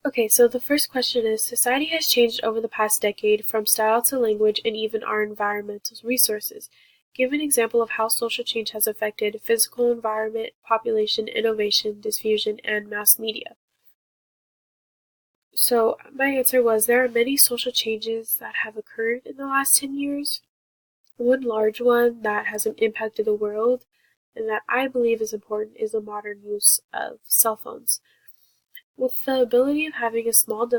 Okay, so the first question is society has changed over the past decade from style to language and even our environmental resources. Give an example of how social change has affected physical environment, population, innovation, diffusion, and mass media. So, my answer was there are many social changes that have occurred in the last 10 years. One large one that has impacted the world and that I believe is important is the modern use of cell phones. With the ability of having a small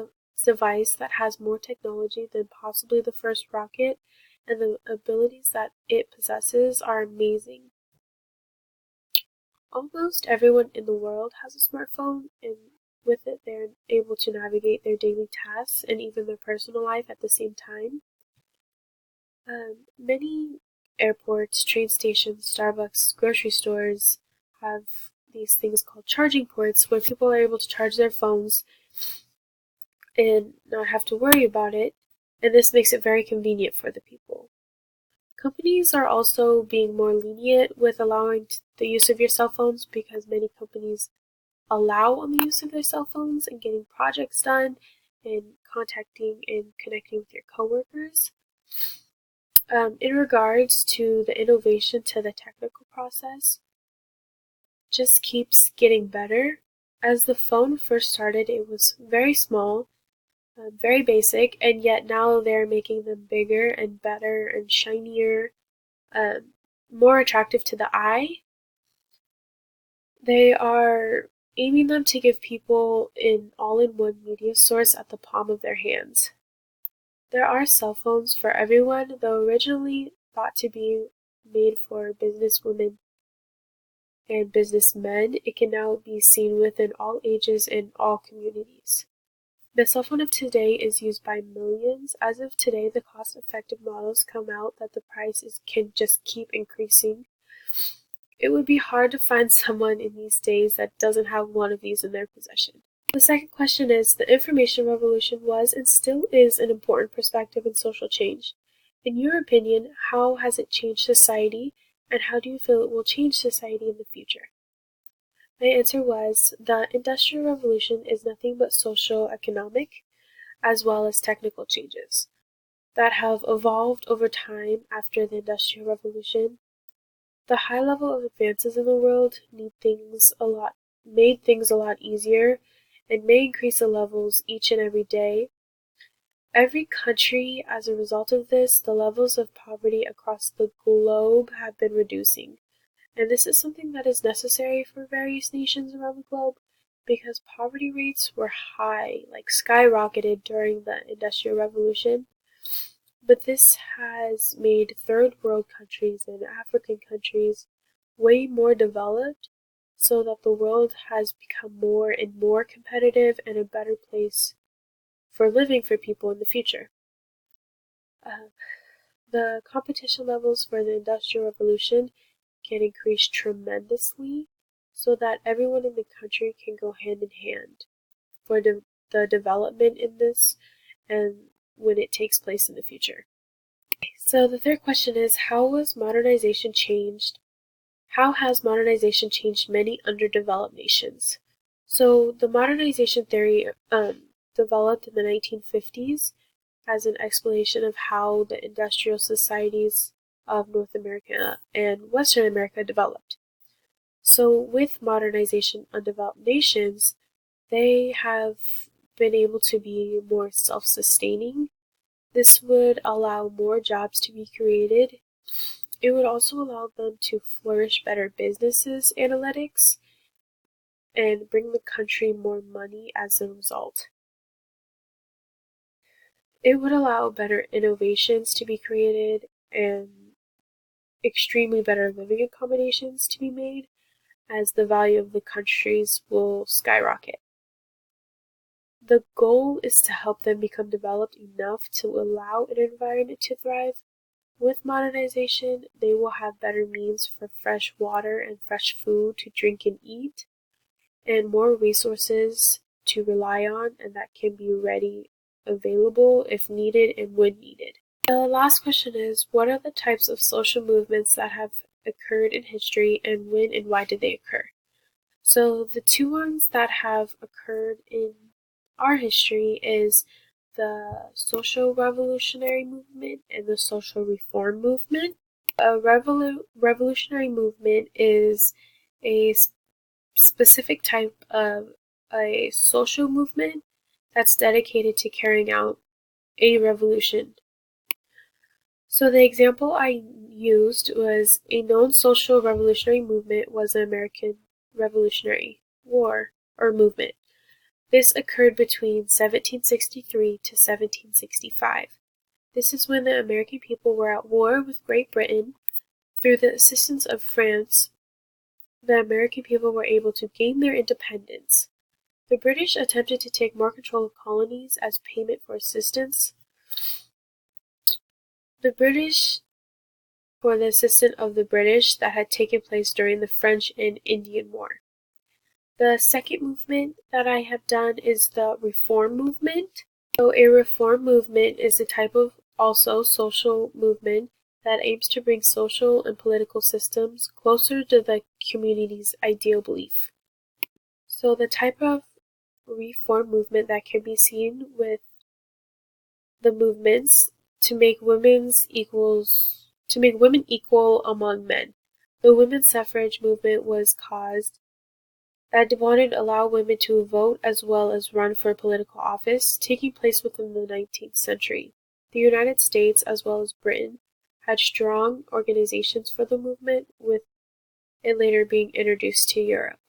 device that has more technology than possibly the first rocket, and the abilities that it possesses are amazing. Almost everyone in the world has a smartphone, and with it, they're able to navigate their daily tasks and even their personal life at the same time. Many airports, train stations, Starbucks, grocery stores have these things called charging ports where people are able to charge their phones and not have to worry about it, and this makes it very convenient for the people. Companies are also being more lenient with allowing the use of your cell phones because many companies allow on the use of their cell phones and getting projects done and contacting and connecting with your coworkers. In regards to the innovation to the technical process, just keeps getting better. As the phone first started, it was very small, very basic, and yet now they're making them bigger and better and shinier, um, more attractive to the eye. They are aiming them to give people an all-in-one media source at the palm of their hands. There are cell phones for everyone, though originally thought to be made for businesswomen and businessmen, it can now be seen within all ages and all communities. The cell phone of today is used by millions. As of today, the cost-effective models come out that the prices can just keep increasing. It would be hard to find someone in these days that doesn't have one of these in their possession. The second question is, the information revolution was and still is an important perspective in social change. In your opinion, how has it changed society, and how do you feel it will change society in the future? My answer was, the Industrial Revolution is nothing but social, economic, as well as technical changes that have evolved over time after the Industrial Revolution. The high level of advances in the world made things a lot easier and may increase the levels each and every day. Every country, as a result of this, the levels of poverty across the globe have been reducing. And this is something that is necessary for various nations around the globe because poverty rates were high, like skyrocketed during the Industrial Revolution. But this has made third world countries and African countries way more developed so that the world has become more and more competitive and a better place for living for people in the future. Uh, the competition levels for the Industrial Revolution can increase tremendously so that everyone in the country can go hand in hand for the development in this and when it takes place in the future. So the third question is, how has modernization changed many underdeveloped nations? So the modernization theory developed in the 1950s as an explanation of how the industrial societies of North America and Western America developed. So with modernization, undeveloped nations, they have been able to be more self-sustaining. This would allow more jobs to be created. It would also allow them to flourish better businesses analytics and bring the country more money as a result. It would allow better innovations to be created and extremely better living accommodations to be made as the value of the countries will skyrocket. The goal is to help them become developed enough to allow an environment to thrive. With modernization, they will have better means for fresh water and fresh food to drink and eat, and more resources to rely on, and that can be ready, available if needed and when needed. The last question is, what are the types of social movements that have occurred in history, and when and why did they occur? So the two ones that have occurred in our history is the social revolutionary movement and the social reform movement. A revolutionary movement is a specific type of a social movement that's dedicated to carrying out a revolution. So the example I used was a known social revolutionary movement was the American Revolutionary War or movement. This occurred between 1763 to 1765. This is when the American people were at war with Great Britain. Through the assistance of France, the American people were able to gain their independence. The British attempted to take more control of colonies as payment for assistance. The British for the assistance of the British that had taken place during the French and Indian War. The second movement that I have done is the reform movement. So a reform movement is a type of also social movement that aims to bring social and political systems closer to the community's ideal belief. So the type of reform movement that can be seen with the movements to make women equal among men. The women's suffrage movement was caused that wanted to allow women to vote as well as run for political office, taking place within the 19th century. The United States, as well as Britain, had strong organizations for the movement, with it later being introduced to Europe.